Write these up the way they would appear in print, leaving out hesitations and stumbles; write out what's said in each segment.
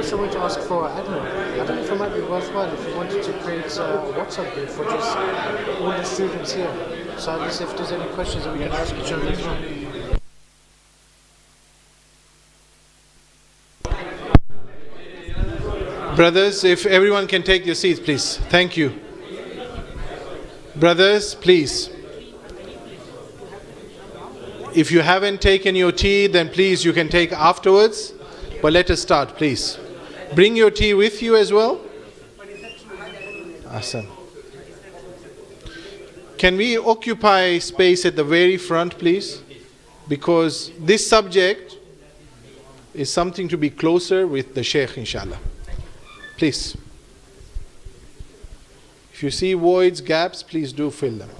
question I want to ask for admin. I don't know if it might be worthwhile if you wanted to create a WhatsApp group for just all the students here. So at least if there's any questions that we can ask each other as well. Brothers, if everyone can take your seats, please. Thank you. Brothers, please. If you haven't taken your tea, then please you can take afterwards. But let us start, please. Bring your tea with you as well. Awesome. Can we occupy space at the very front, please? Because this subject is something to be closer with the Sheikh, inshallah. Please. If you see voids, gaps, please do fill them.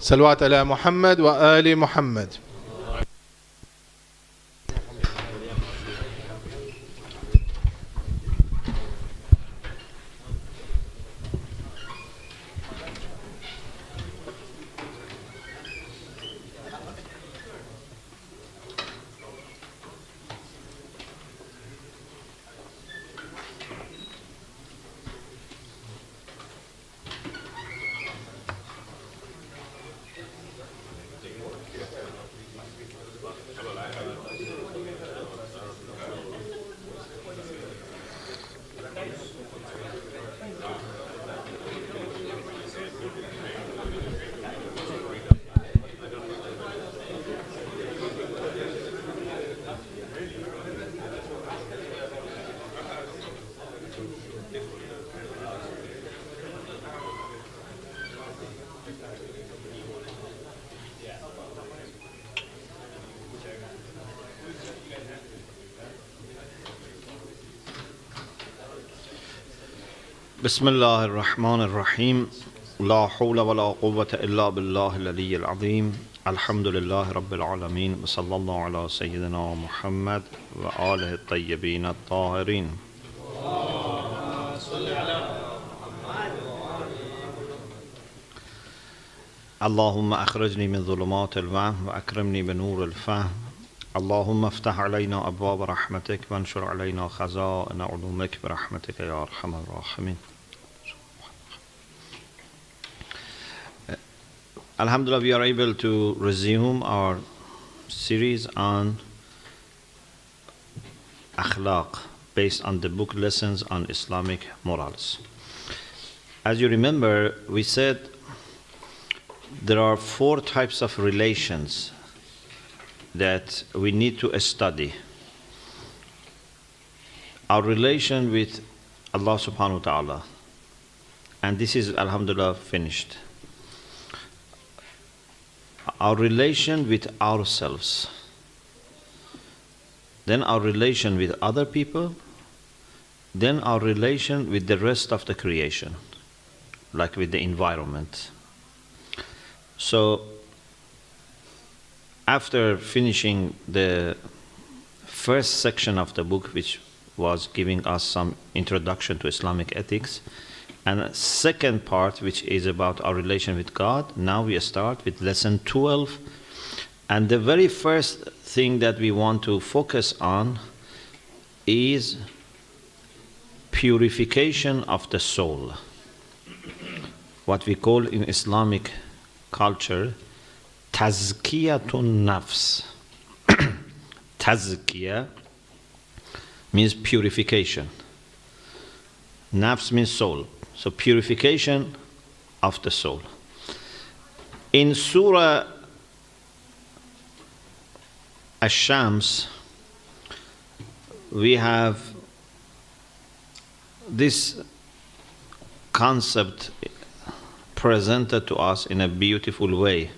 Salawat ala Muhammad wa ali Muhammad. بسم الله الرحمن الرحيم لا حول ولا قوة إلا بالله العلي العظيم الحمد لله رب العالمين وصلى الله على سيدنا محمد وآله الطيبين الطاهرين اللهم أخرجني من ظلمات الوهم وأكرمني بنور الفهم اللهم افتح علينا أبواب رحمتك وانشر علينا خزائن علومك برحمتك يا أرحم الراحمين. Alhamdulillah, we are able to resume our series on Akhlaq based on the book Lessons on Islamic Morals. As you remember, we said there are 4 types of relations that we need to study. Our relation with Allah subhanahu wa ta'ala, and this is alhamdulillah finished. Our relation with ourselves, then our relation with other people, then our relation with the rest of the creation, like with the environment. So after finishing the first section of the book, which was giving us some introduction to Islamic ethics, and a second part, which is about our relation with God, now we start with lesson 12. And the very first thing that we want to focus on is purification of the soul. What we call in Islamic culture, Tazkiyatun nafs. Tazkiya means purification. Nafs means soul. So purification of the soul. In Surah Ash-Shams, we have this concept presented to us in a beautiful way.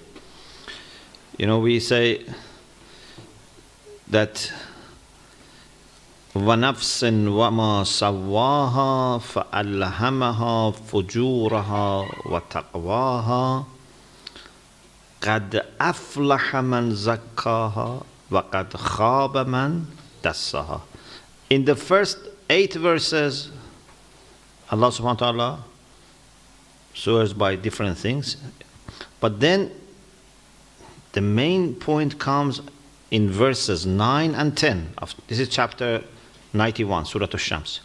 You know, we say that وَنَفْسٍ وَمَا سَوَّاهَا فَأَلْهَمَهَا فُجُورَهَا وَتَقْوَاهَا قَدْ أَفْلَحَ مَنْ زَكَّاهَا وَقَدْ خَابَ مَنْ دَسَّاهَا. In the first 8 verses, Allah subhanahu wa ta'ala swears by different things. But then the main point comes in verses 9 and 10. This is chapter 91, Surah Ash-Shams.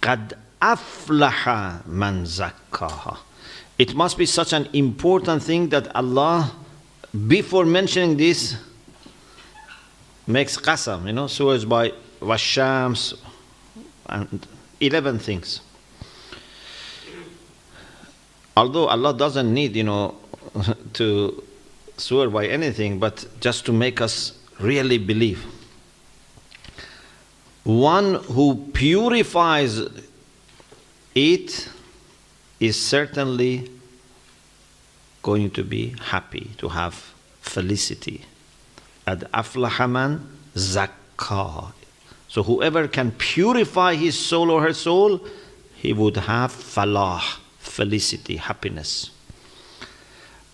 قَدْ أَفْلَحَ مَنْ زَكَّاهَا. It must be such an important thing that Allah, before mentioning this, makes qasam, swears by Wash-Shams and 11 things. Although Allah doesn't need, to swear by anything, but just to make us really believe. One who purifies it is certainly going to be happy, to have felicity. Ad aflaha man zakka. So whoever can purify his soul or her soul, he would have falah, felicity, happiness.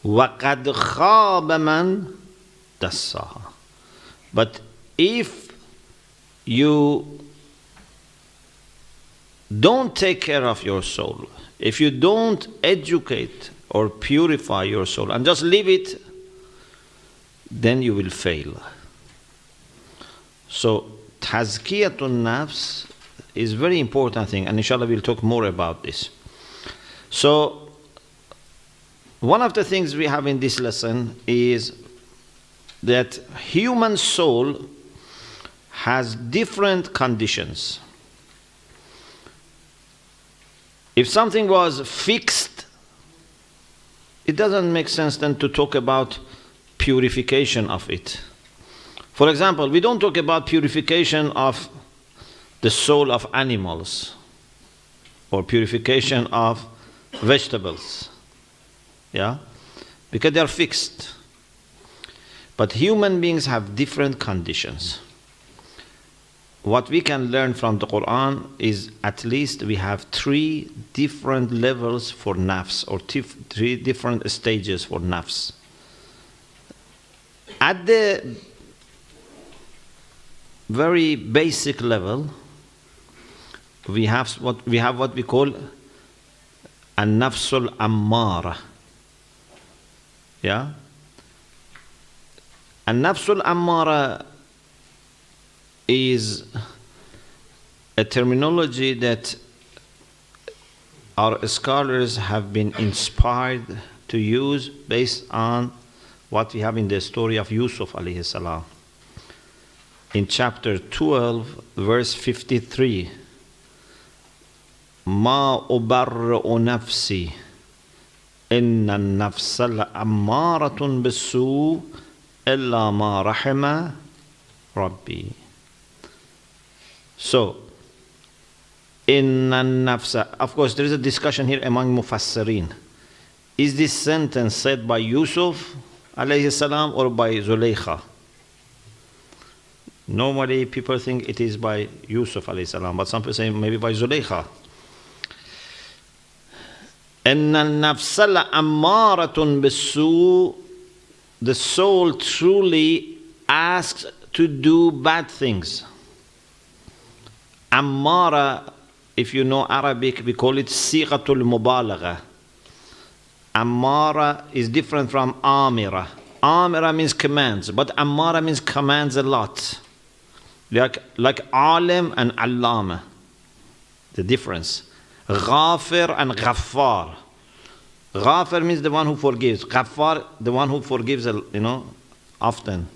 وَقَدْ خَابَ مَنْ دَسَّاهَا. But if you don't take care of your soul, if you don't educate or purify your soul and just leave it, then you will fail. So tazkiyatun nafs is a very important thing, and inshallah we'll talk more about this. So one of the things we have in this lesson is that human soul has different conditions. If something was fixed, it doesn't make sense then to talk about purification of it. For example, we don't talk about purification of the soul of animals or purification of vegetables. Yeah? Because they are fixed. But human beings have different conditions. What we can learn from the Quran is at least we have 3 different levels for nafs, or 3 different stages for nafs. At the very basic level, we have what we call an-nafsul ammara. Yeah? An-nafsul ammara is a terminology that our scholars have been inspired to use based on what we have in the story of Yusuf alayhi salam. In chapter 12, verse 53, Ma ubarra'u nafsi inna an-nafsa la'ammaratun bis-su' illa ma rahima rabbi. So, inna an-nafsa, of course there is a discussion here among mufassirin. Is this sentence said by Yusuf alayhi salam or by Zulaykha? Normally people think it is by Yusuf alayhi salam, but some people say maybe by Zulaykha. Inna an-nafsa la'ammaratun bis-su', the soul truly asks to do bad things. Ammara, if you know Arabic, we call it sighatul mubalagha. Ammara is different from amira. Amira means commands, but ammara means commands a lot. Like alim and allama. The difference. Ghafir and ghaffar. Ghafir means the one who forgives. Ghaffar, the one who forgives, often.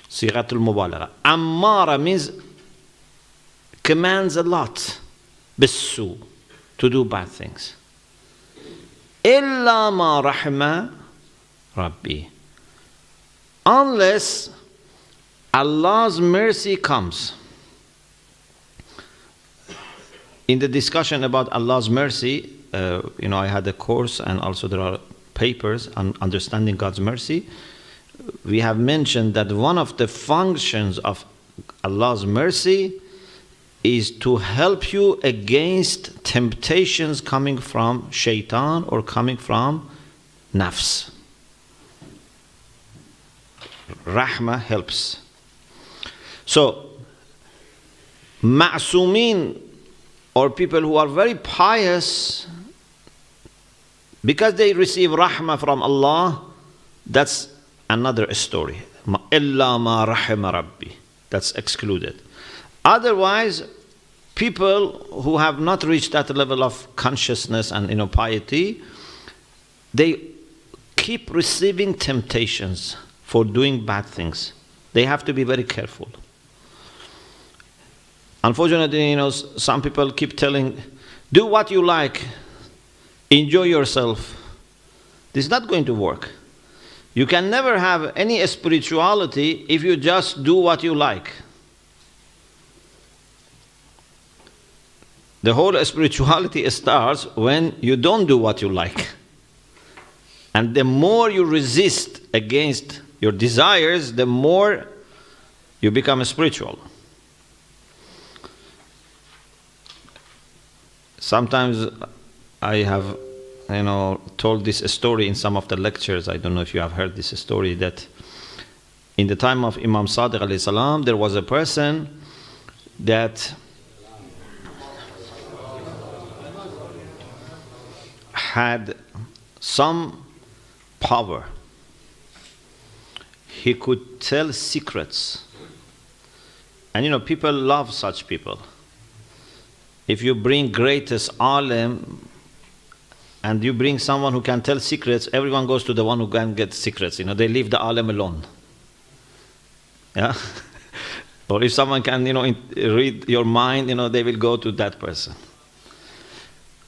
Sighatul mubalagha. Ammara means commands a lot. Bisu, to do bad things. Illa ma rahma Rabbi. Unless Allah's mercy comes. In the discussion about Allah's mercy, I had a course and also there are papers on understanding God's mercy. We have mentioned that one of the functions of Allah's mercy is to help you against temptations coming from shaitan or coming from nafs. Rahmah helps. So, ma'sumin, or people who are very pious, because they receive rahmah from Allah, that's another story. Illa ma rahima rabbi. That's excluded. Otherwise, people who have not reached that level of consciousness and piety, they keep receiving temptations for doing bad things. They have to be very careful. Unfortunately, some people keep telling, do what you like, enjoy yourself. This is not going to work. You can never have any spirituality if you just do what you like. The whole spirituality starts when you don't do what you like. And the more you resist against your desires, the more you become spiritual. Sometimes I have told this story in some of the lectures. I don't know if you have heard this story, that in the time of Imam Sadiq alayhi salam, there was a person that had some power. He could tell secrets. And people love such people. If you bring greatest alim and you bring someone who can tell secrets, everyone goes to the one who can get secrets. They leave the alim alone. Yeah? Or if someone can, read your mind, they will go to that person.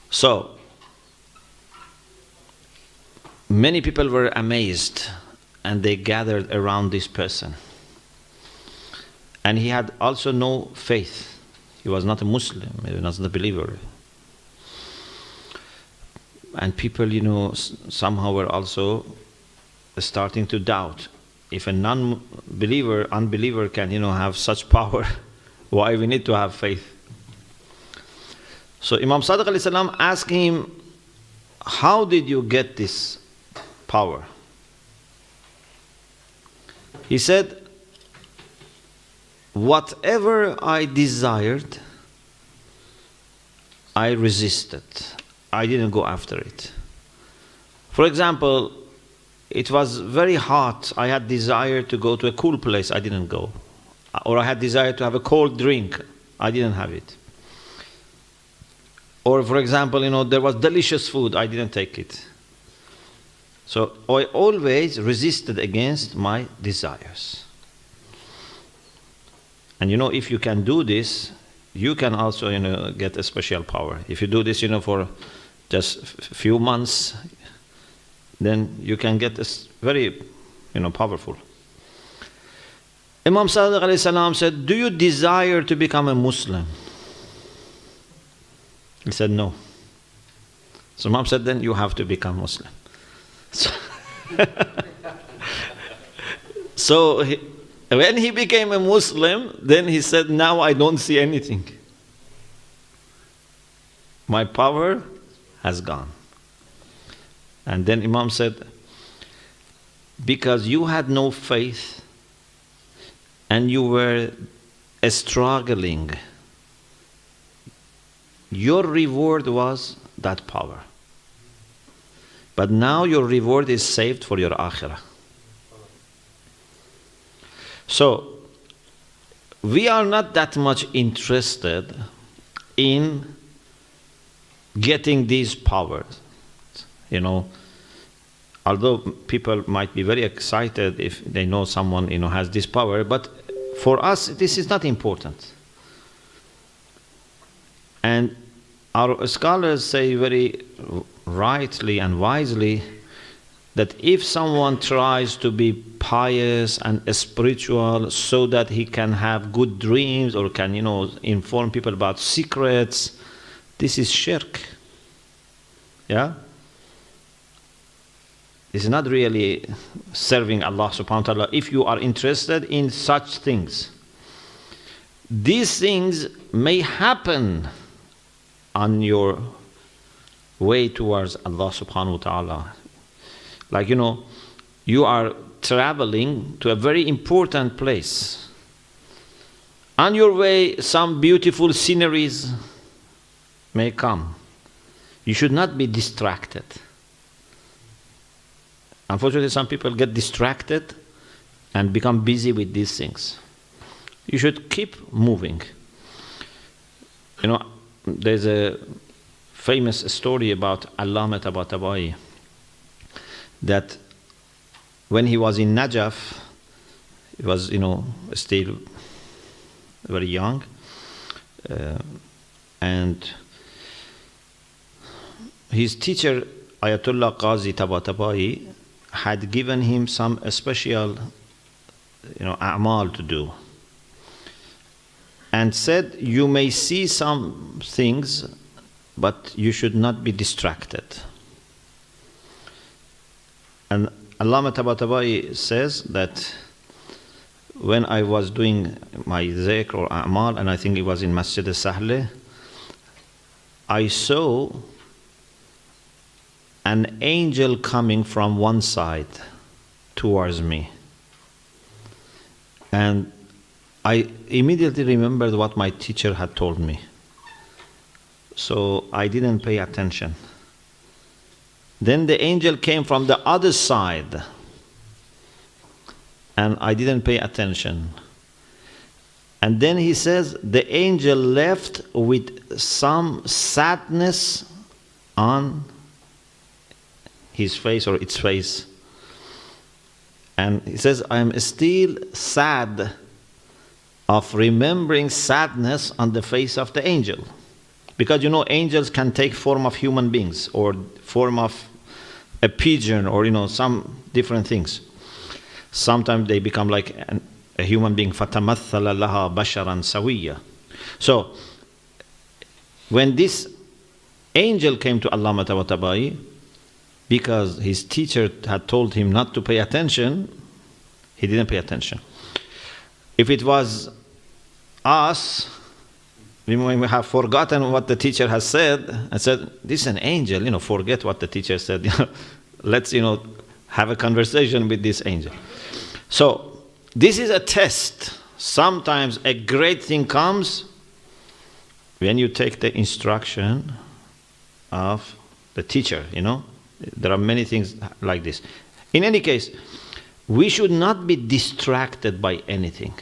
So, many people were amazed and they gathered around this person. And he had also no faith. He was not a Muslim, he was not a believer. And people, somehow were also starting to doubt. If a unbeliever can, have such power, why we need to have faith? So Imam Sadiq alayhi salam asked him, how did you get this power? He said, whatever I desired, I resisted. I didn't go after it. For example, it was very hot. I had desire to go to a cool place. I didn't go. Or I had desire to have a cold drink. I didn't have it. Or for example, there was delicious food. I didn't take it. So I always resisted against my desires. And if you can do this, you can also get a special power. If you do this for just a few months, then you can get this very powerful. Imam Sadiq alayhi salam said, do you desire to become a Muslim? He said no. So Imam said, then you have to become Muslim. So when he became a Muslim, then he said, now I don't see anything. My power has gone. And then Imam said, because you had no faith and you were struggling, your reward was that power. But now your reward is saved for your akhirah. So, we are not that much interested in getting these powers. Although people might be very excited if they know someone has this power, but for us this is not important. And our scholars say very rightly and wisely that if someone tries to be pious and spiritual so that he can have good dreams or can inform people about secrets, this is shirk. Yeah? This is not really serving Allah subhanahu wa ta'ala if you are interested in such things. These things may happen on your way towards Allah subhanahu wa ta'ala. Like, you are traveling to a very important place. On your way, some beautiful sceneries may come. You should not be distracted. Unfortunately, some people get distracted and become busy with these things. You should keep moving. You know, there's a famous story about Allama Tabatabai, that when he was in Najaf, he was, still very young, and his teacher, Ayatollah Qazi Tabatabai, had given him some special, a'mal to do, and said, you may see some things, but you should not be distracted. And Allama Tabatabai says that when I was doing my zikr or a'mal, and I think it was in Masjid al-Sahle, I saw an angel coming from one side towards me. And I immediately remembered what my teacher had told me. So I didn't pay attention. Then the angel came from the other side, and I didn't pay attention. And then he says the angel left with some sadness on his face or its face. And he says, I am still sad of remembering sadness on the face of the angel. Because angels can take form of human beings or form of a pigeon or some different things. Sometimes they become like a human being. فَتَمَثَّلَ لَهَا بَشَرًا سَوِيًّا. So when this angel came to Allama Tabatabai, because his teacher had told him not to pay attention, he didn't pay attention. If it was us, we may have forgotten what the teacher has said and said, this is an angel, forget what the teacher said. Let's, have a conversation with this angel. So this is a test. Sometimes a great thing comes when you take the instruction of the teacher, There are many things like this. In any case, we should not be distracted by anything.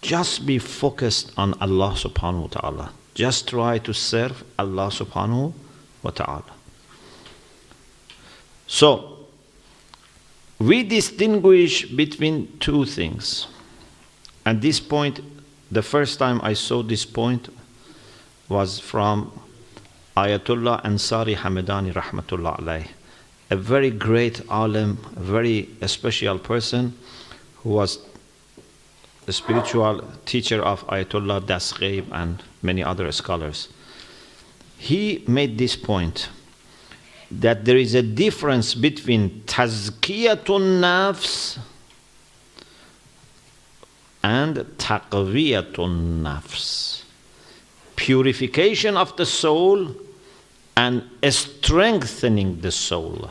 Just be focused on Allah subhanahu wa ta'ala. Just try to serve Allah subhanahu wa ta'ala. So, we distinguish between two things. And this point, the first time I saw this point was from Ayatollah Ansari Hamedani Rahmatullah Alayh, a very great alim, a very special person who was the spiritual teacher of Ayatollah Dasghaib and many other scholars. He made this point that there is a difference between tazkiyatun nafs and taqwiyatun nafs, purification of the soul and strengthening the soul.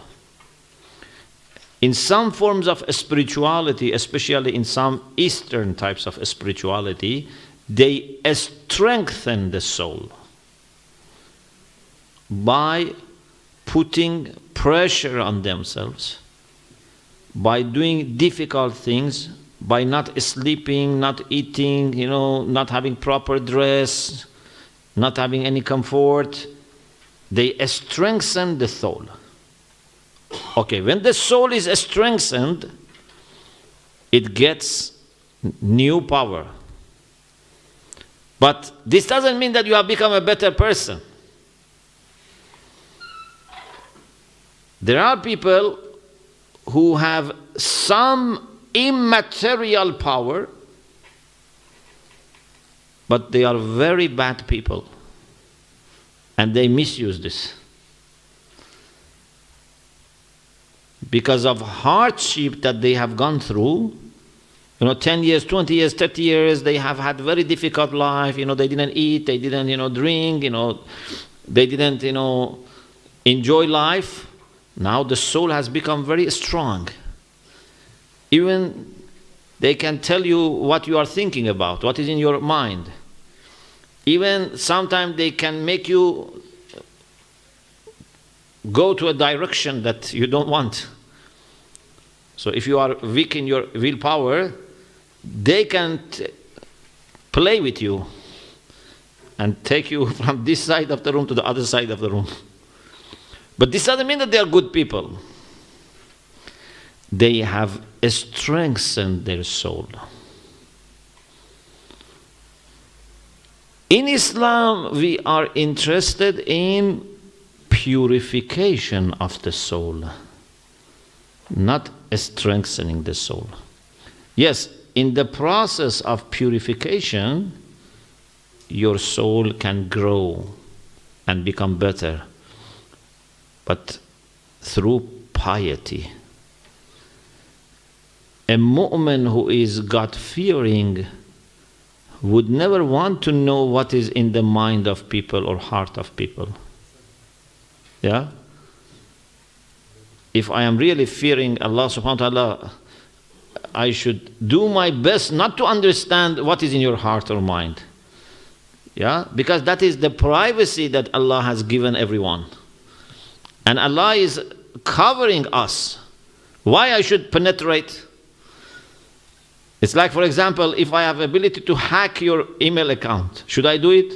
In some forms of spirituality, especially in some Eastern types of spirituality, they strengthen the soul by putting pressure on themselves, by doing difficult things, by not sleeping, not eating, not having proper dress, not having any comfort. They strengthen the soul. Okay, when the soul is strengthened, it gets new power. But this doesn't mean that you have become a better person. There are people who have some immaterial power, but they are very bad people, and they misuse this. Because of hardship that they have gone through, 10 years, 20 years, 30 years, they have had very difficult life, they didn't eat, they didn't, drink, they didn't, enjoy life. Now the soul has become very strong. Even They can tell you what you are thinking about, what is in your mind. Even sometimes they can make you go to a direction that you don't want. So if you are weak in your willpower, they can play with you and take you from this side of the room to the other side of the room. But this doesn't mean that they are good people. They have strengthened their soul. In Islam, we are interested in purification of the soul, not strengthening the soul. Yes, in the process of purification, your soul can grow and become better, but through piety. A mu'min who is God-fearing would never want to know what is in the mind of people or heart of people. Yeah? If I am really fearing Allah subhanahu wa ta'ala, I should do my best not to understand what is in your heart or mind. Yeah? Because that is the privacy that Allah has given everyone. And Allah is covering us. Why I should penetrate? It's like, for example, if I have ability to hack your email account, should I do it?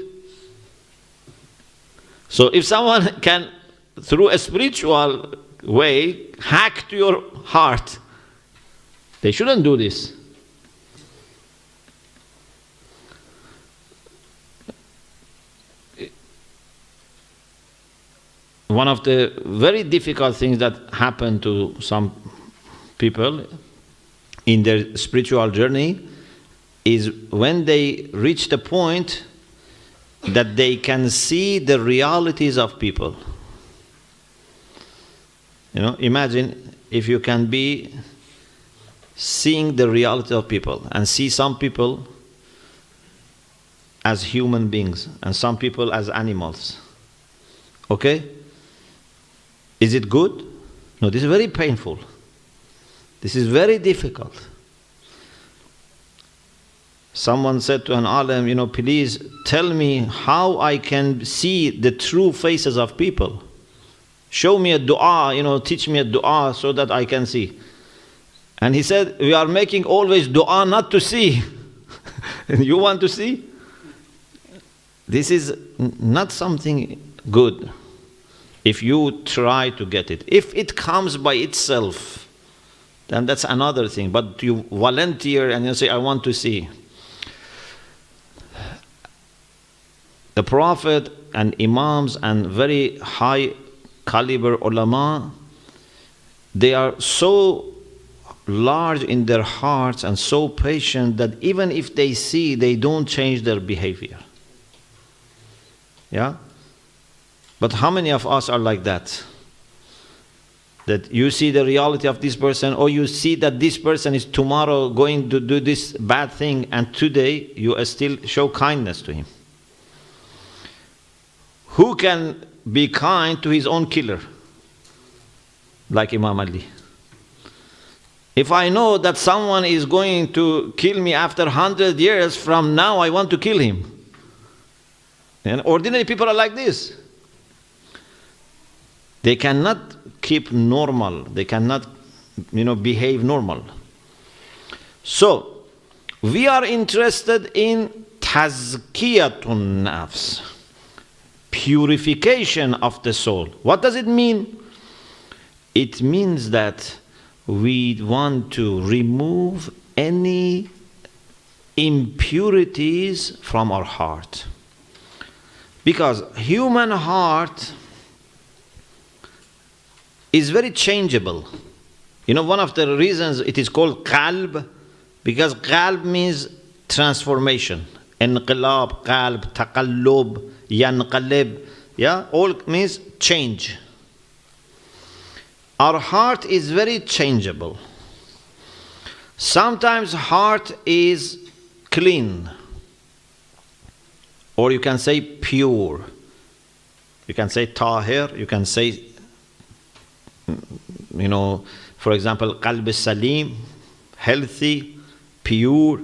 So if someone can, through a spiritual way, hack to your heart, they shouldn't do this. One of the very difficult things that happen to some people in their spiritual journey is when they reach the point that they can see the realities of people. You know, imagine if you can be seeing the reality of people and see some people as human beings and some people as animals. Okay? Is it good? No, this is very painful. This is very difficult. Someone said to an alim, you know, please tell me how I can see the true faces of people. Show me a dua, you know, teach me a dua so that I can see. And he said, we are making always dua not to see. And you want to see? This is not something good if you try to get it. If it comes by itself, then that's another thing. But you volunteer and you say, I want to see. The Prophet and Imams and very high caliber ulama, they are so large in their hearts and so patient that even if they see, they don't change their behavior. Yeah? But how many of us are like that? That you see the reality of this person, or you see that this person is tomorrow going to do this bad thing, and today you still show kindness to him. Who can be kind to his own killer? Like Imam Ali. If I know that someone is going to kill me after 100 years from now, I want to kill him. And ordinary people are like this. They cannot keep normal. They cannot, behave normal. So, we are interested in tazkiyatun nafs, purification of the soul. What does it mean? It means that we want to remove any impurities from our heart. Because human heart is very changeable. One of the reasons it is called qalb, because qalb means transformation. Inqilab, qalb, taqallub, yanqalib, all means change. Our heart is very changeable. Sometimes heart is clean, or you can say pure. You can say tahir, you can say, for example, qalb salim, healthy, pure,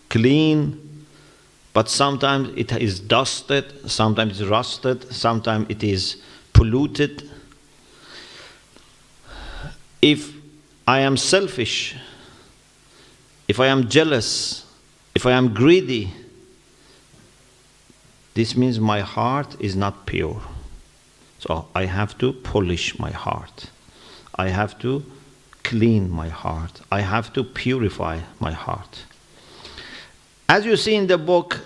clean, but sometimes it is dusted, sometimes it's rusted, sometimes it is polluted. If I am selfish, if I am jealous, if I am greedy, this means my heart is not pure. So I have to polish my heart. I have to clean my heart. I have to purify my heart. As you see in the book,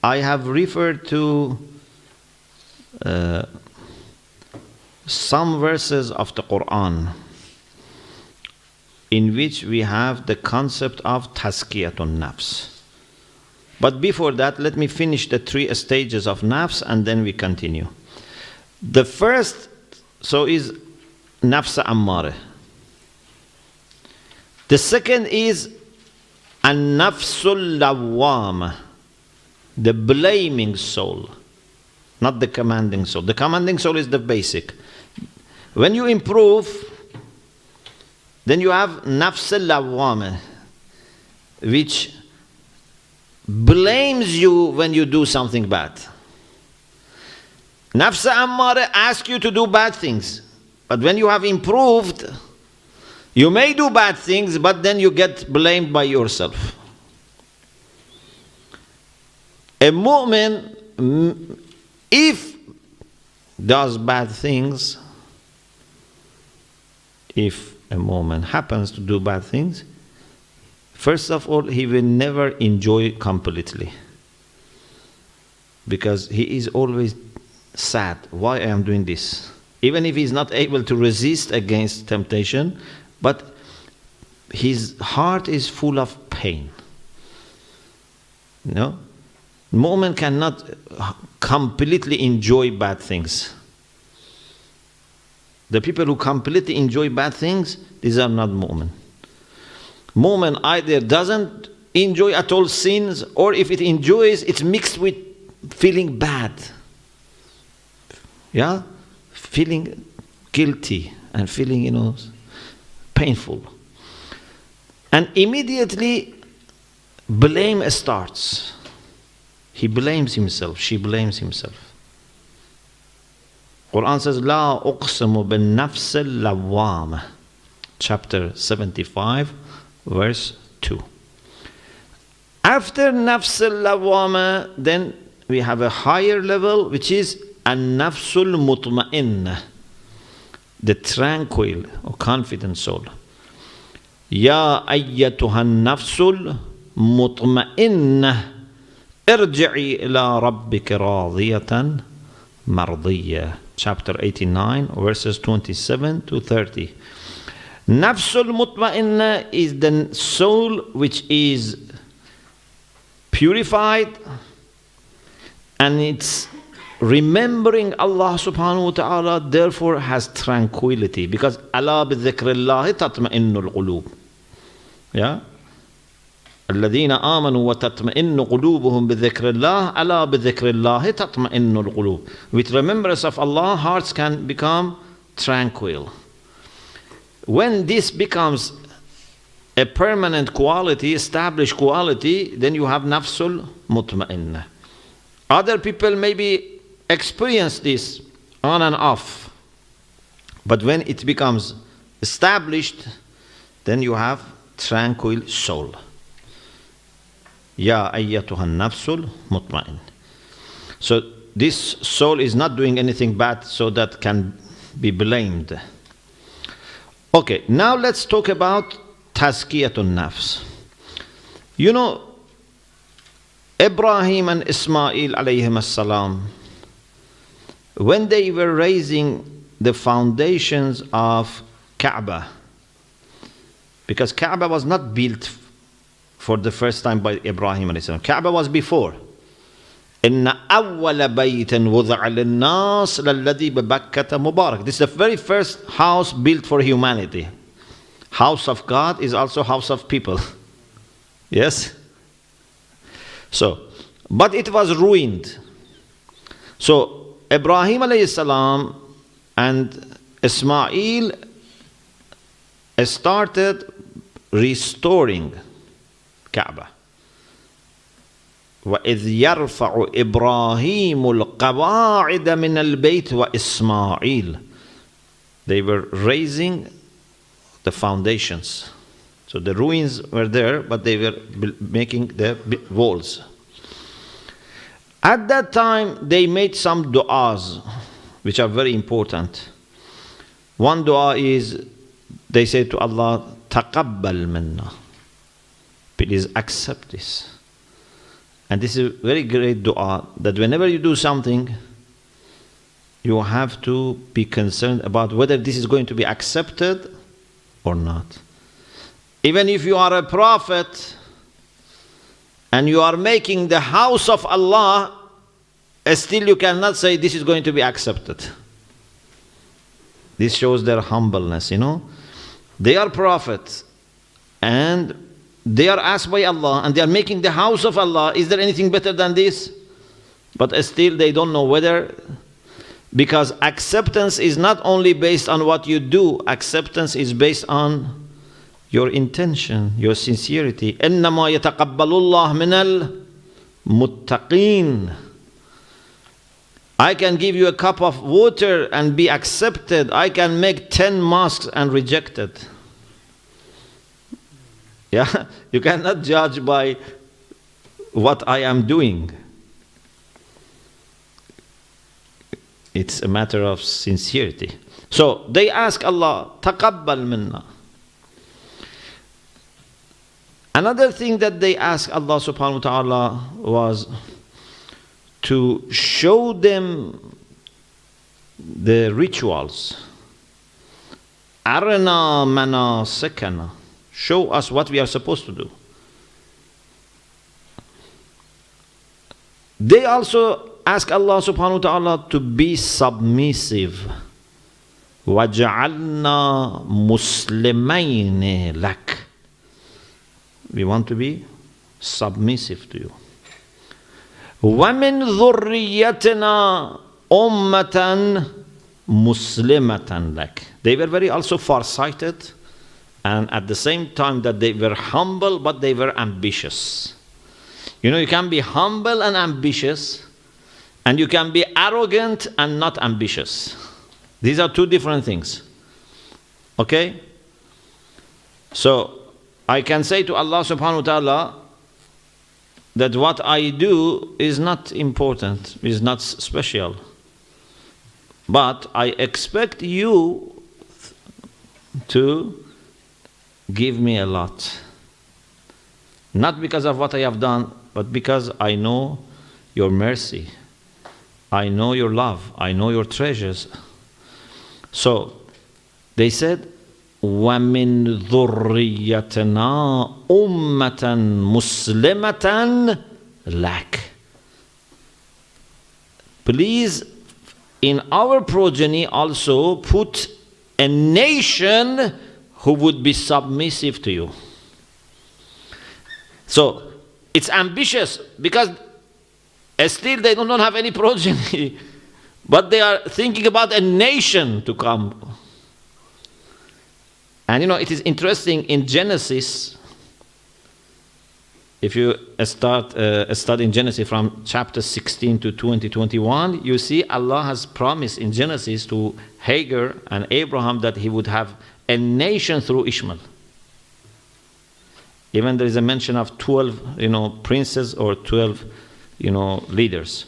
I have referred to some verses of the Quran in which we have the concept of tazkiyatun nafs. But before that, let me finish the 3 stages of nafs and then we continue. The first, is nafs ammare. The second is an-nafsul lawwama, the blaming soul, not the commanding soul. The commanding soul is the basic. When you improve, then you have nafs al-lawwama, which blames you when you do something bad. Nafs ammara asks you to do bad things. But when you have improved, you may do bad things, but then you get blamed by yourself. A mu'min, if does bad things, if a mu'min happens to do bad things, first of all, he will never enjoy completely. Because he is always sad. Why I am doing this? Even if he's not able to resist against temptation, but his heart is full of pain. No? Mu'min cannot completely enjoy bad things. The people who completely enjoy bad things, these are not mu'min. Mu'min either doesn't enjoy at all sins, or if it enjoys, it's mixed with feeling bad. Yeah? Feeling guilty and feeling, painful. And immediately blame starts. He blames himself, she blames himself. Quran says, La uqsimu bin nafs al-lawwama. Chapter 75, verse 2. After nafs al-lawwama, then we have a higher level, which is an-nafsul mutma'inna, the tranquil or confident soul. Ya ayyatuha an-nafsul mutma'inna irji'i ila rabbika radiyatan mardiyya. Chapter 89, verses 27 to 30. Nafsul mutma'inna is the soul which is purified and it's remembering Allah subhanahu wa ta'ala, therefore has tranquility. Because ala bi dhikrillahi tatma'innul qulub. Yeah? الذين آمنوا وتطمئن قلوبهم بذكر الله ألا بذكر الله تطمئن القلوب. With remembrance of Allah, hearts can become tranquil. When this becomes a permanent quality, established quality, then you have nafsul mutma'inna. Other people maybe experience this on and off, but when it becomes established, then you have tranquil soul. Ya ayyatuha nafsul mutma'in. So this soul is not doing anything bad, so that can be blamed. Okay, now let's talk about tazkiyatun nafs. Ibrahim and Ismail alayhim as-salam, when they were raising the foundations of Kaaba, because Kaaba was not built for the first time by Ibrahim alayhi salam. Kaaba was before. Inna awwala baytan wudi'a lin-nas lalladhi bi Bakkata mubarak. This is the very first house built for humanity. House of God is also house of people. Yes? So, but it was ruined. So, Ibrahim alayhi salam and Ismail, started restoring Kaaba. وَإِذْ يَرْفَعُ إِبْرَاهِيمُ الْقَوَاعِدَ مِنَ الْبَيْتِ وَإِسْمَاعِيلُ. They were raising the foundations. So the ruins were there, but they were making the walls. At that time, they made some du'as, which are very important. One dua is, they say to Allah, تَقَبَّلْ مِنَّا. Please accept this. And this is a very great dua, that whenever you do something, you have to be concerned about whether this is going to be accepted or not. Even if you are a prophet and you are making the house of Allah, still you cannot say this is going to be accepted. This shows their humbleness, you know. They are prophets and they are asked by Allah and they are making the house of Allah. Is there anything better than this? But still they don't know whether, because acceptance is not only based on what you do, acceptance is based on your intention, your sincerity. إِنَّمَا يَتَقَبَّلُ اللَّهُ مِنَ الْمُتَّقِينَ. I can give you a cup of water and be accepted. I can make 10 mosques and rejected. Yeah, you cannot judge by what I am doing. It's a matter of sincerity. So they ask Allah, تَقَبَّلْ مِنَّا. Another thing that they asked Allah subhanahu wa ta'ala was to show them the rituals. أَرِنَا مَنَاسِكَنَا. Show us what we are supposed to do. They also ask Allah subhanahu wa ta'ala to be submissive. وَجَعَلْنَا مُسْلِمَيْنِ لَكَ. We want to be submissive to you. وَمِنْ ذُرِّيَّتِنَا أُمَّةً مُسْلِمَةً لَكَ. They were very also far-sighted, and at the same time that they were humble, but they were ambitious. You know, you can be humble and ambitious, and you can be arrogant and not ambitious. These are two different things. Okay? So, I can say to Allah subhanahu wa ta'ala that what I do is not important, is not special. But I expect you to give me a lot. Not because of what I have done, but because I know your mercy. I know your love. I know your treasures. So, they said, وَمِن ذُرِّيَّتِنَا أُمَّةً مُسْلِمَةً لَكَ. Please, in our progeny also put a nation who would be submissive to you. So, it's ambitious because still they don't have any progeny, but they are thinking about a nation to come. And you know, it is interesting in Genesis, if you start studying Genesis from chapter 16 to 21, you see Allah has promised in Genesis to Hagar and Abraham that he would have a nation through Ishmael. Even there is a mention of 12, princes or 12, leaders.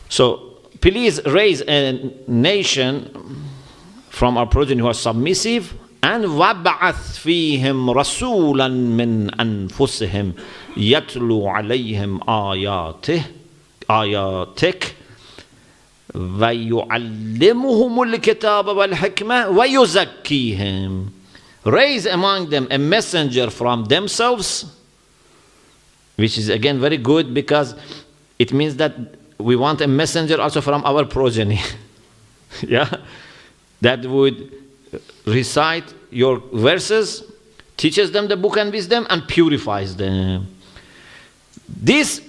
So please raise a nation from our progeny who are submissive, and وَبَعَثْ فِيهِمْ رَسُولًا مِّنْ أَنفُسِهِمْ يَتْلُو عَلَيْهِمْ آيَاتِكَ وَيُعَلِّمُهُمُ الْكِتَابَ وَالْحِكْمَةَ وَيُزَكِّيهِمْ. Raise among them a messenger from themselves, which is again very good because it means that we want a messenger also from our progeny. Yeah, that would recite your verses, teaches them the book and wisdom, and purifies them. This,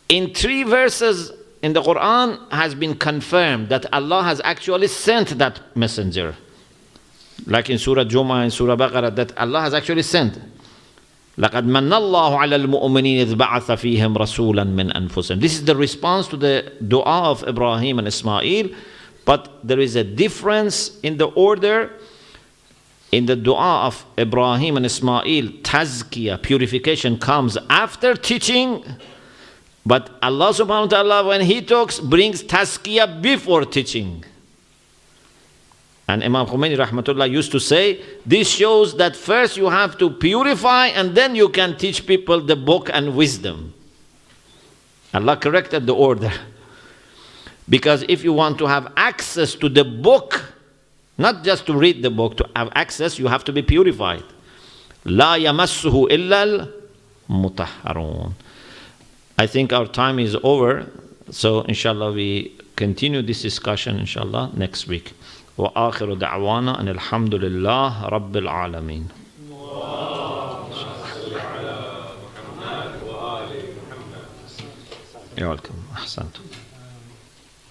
in 3 verses in the Quran, has been confirmed that Allah has actually sent that messenger. Like in Surah Jumu'ah and Surah Baqarah, that Allah has actually sent. لَقَدْ مَنَّ اللَّهُ عَلَى الْمُؤْمِنِينَ إِذْ بَعَثَ فِيهِمْ رَسُولًا مِّنْ أَنفُسِهِمْ. This is the response to the dua of Ibrahim and Ismail, but there is a difference in the order. In the dua of Ibrahim and Ismail, tazkiyah, purification, comes after teaching, but Allah subhanahu wa ta'ala, when He talks, brings tazkiyah before teaching. And Imam Khomeini rahmatullah used to say, this shows that first you have to purify and then you can teach people the book and wisdom. Allah corrected the order. Because if you want to have access to the book, not just to read the book, to have access, you have to be purified. لا يمسه إلا المطهرون. I think our time is over, so inshallah we continue this discussion inshallah next week. وآخر دعوانا أن الحمد لله رب العالمين. You're welcome. أحسنتم.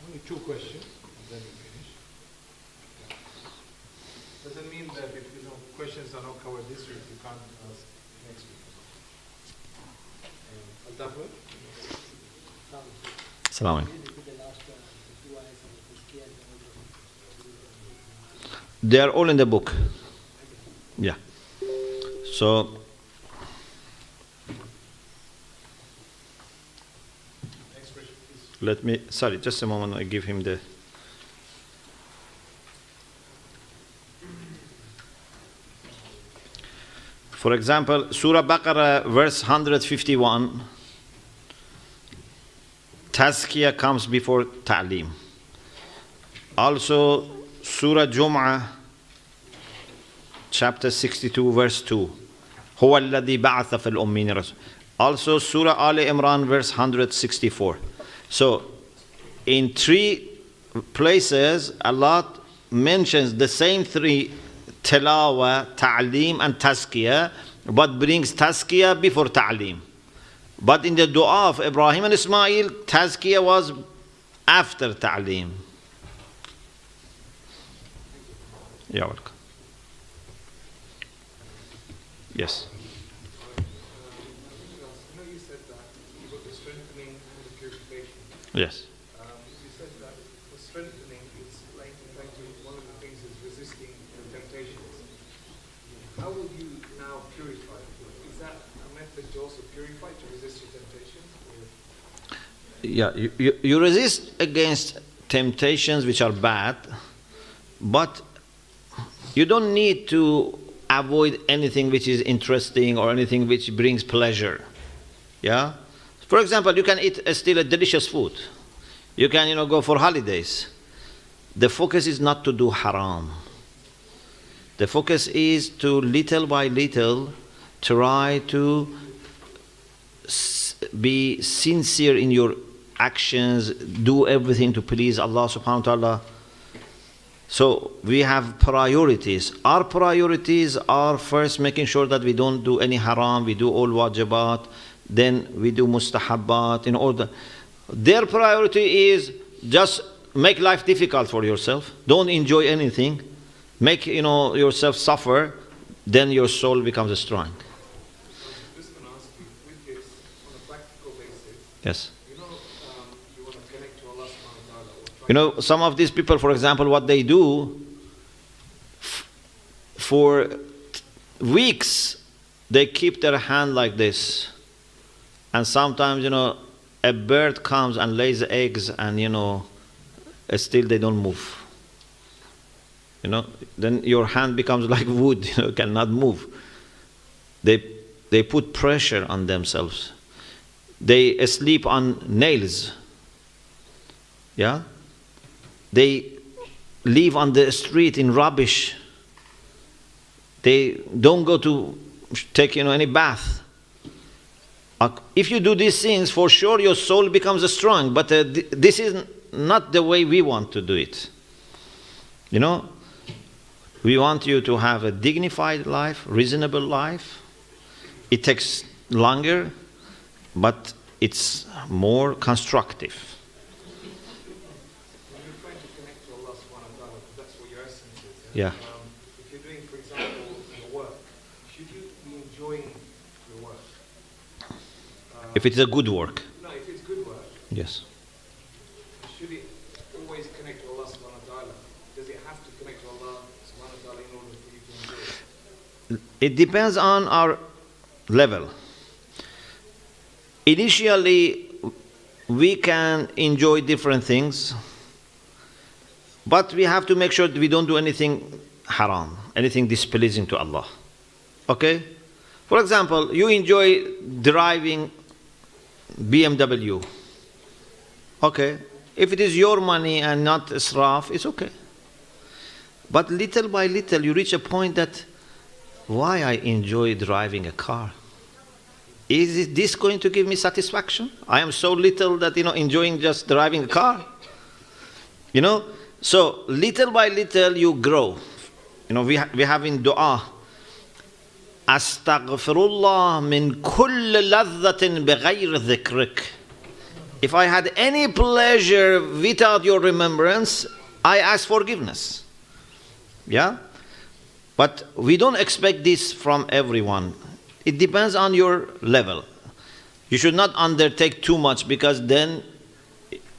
Only 2 questions, and then we finish. Doesn't mean that if questions are not covered this week, you can't ask next week. Al-Tafur? Assalamu alaikum. They are all in the book. Yeah. So, let me, sorry, just a moment, I give him the. For example, Surah Baqarah, verse 151, Tazkiyah comes before Ta'lim. Also, Surah Jum'ah, chapter 62, verse 2. هو الذي بعث في الأمين رسول. Also, Surah Ali Imran, verse 164. So, in 3 places, Allah mentions the same 3, Tilawa, Ta'lim, and Tazkiyah, but brings Tazkiyah before Ta'lim. But in the dua of Ibrahim and Ismail, Tazkiyah was after Ta'lim. You're welcome. Yes. You said that you got the strengthening and the purification. Yes. You said that the strengthening is like one of the things is resisting temptations. How will you now purify? Is that a method to also purify, to resist your temptations? Yeah, you resist against temptations which are bad, but you don't need to avoid anything which is interesting or anything which brings pleasure. Yeah? For example, you can eat still a delicious food. You can, go for holidays. The focus is not to do haram. The focus is to, little by little, try to be sincere in your actions, do everything to please Allah subhanahu wa ta'ala. So we have priorities. Our priorities are first making sure that we don't do any haram, we do all wajibat, then we do mustahabbat in order. Their priority is just make life difficult for yourself. Don't enjoy anything. Make yourself suffer, then your soul becomes strong. I'm just going to ask you, with this, on a practical basis, Yes. You want to connect to Allah subhanahu wa ta'ala. Some of these people, for example, what they do, for weeks, they keep their hand like this. And sometimes, a bird comes and lays eggs and, still they don't move. Then your hand becomes like wood, cannot move. They put pressure on themselves. They sleep on nails. Yeah? They live on the street in rubbish. They don't go to take, any bath. If you do these things, for sure your soul becomes strong. But this is not the way we want to do it. We want you to have a dignified life, reasonable life. It takes longer, but it's more constructive. When you're trying to connect to Allah subhanahu wa ta'ala, that's what your essence is. Yeah. If you're doing, for example, your work, should you be enjoying your If it's a good work. No, if it's good work, Yes. should it always connect to Allah subhanahu wa ta'ala? Does it have to connect to Allah subhanahu wa ta'ala in order for you to enjoy it? It depends on our level. Initially, we can enjoy different things, but we have to make sure that we don't do anything haram, anything displeasing to Allah. Okay? For example, you enjoy driving BMW. Okay? If it is your money and not israf, it's okay. But little by little, you reach a point that, why I enjoy driving a car? Is this going to give me satisfaction? I am so little that, enjoying just driving a car. So little by little you grow. We have in dua, Astaghfirullah min kull ladhatin bighayr dhikrik. If I had any pleasure without your remembrance, I ask forgiveness. Yeah? But we don't expect this from everyone. It depends on your level. You should not undertake too much, because then,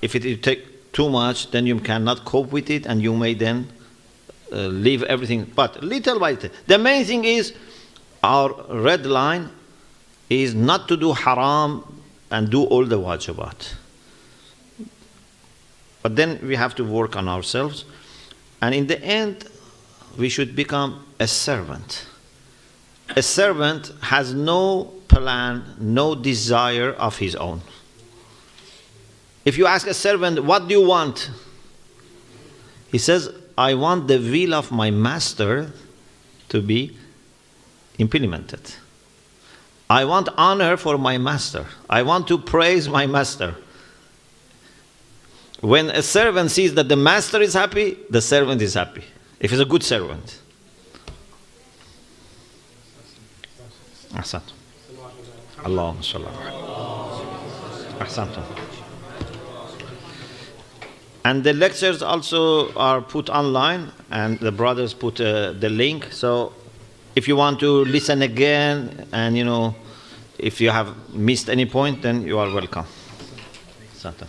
if you take too much, then you cannot cope with it, and you may then leave everything. But little by little. The main thing is, our red line is not to do haram and do all the wajibat. But then we have to work on ourselves, and in the end, we should become a servant. A servant has no plan, no desire of his own. If you ask a servant, what do you want? He says, I want the will of my master to be implemented. I want honor for my master. I want to praise my master. When a servant sees that the master is happy, the servant is happy. If he's a good servant. أحسنت اللهم صل على أحسنتم. And the lectures also are put online, and the brothers put the link. So if you want to listen again, and if you have missed any point, then you are welcome. أحسنتم.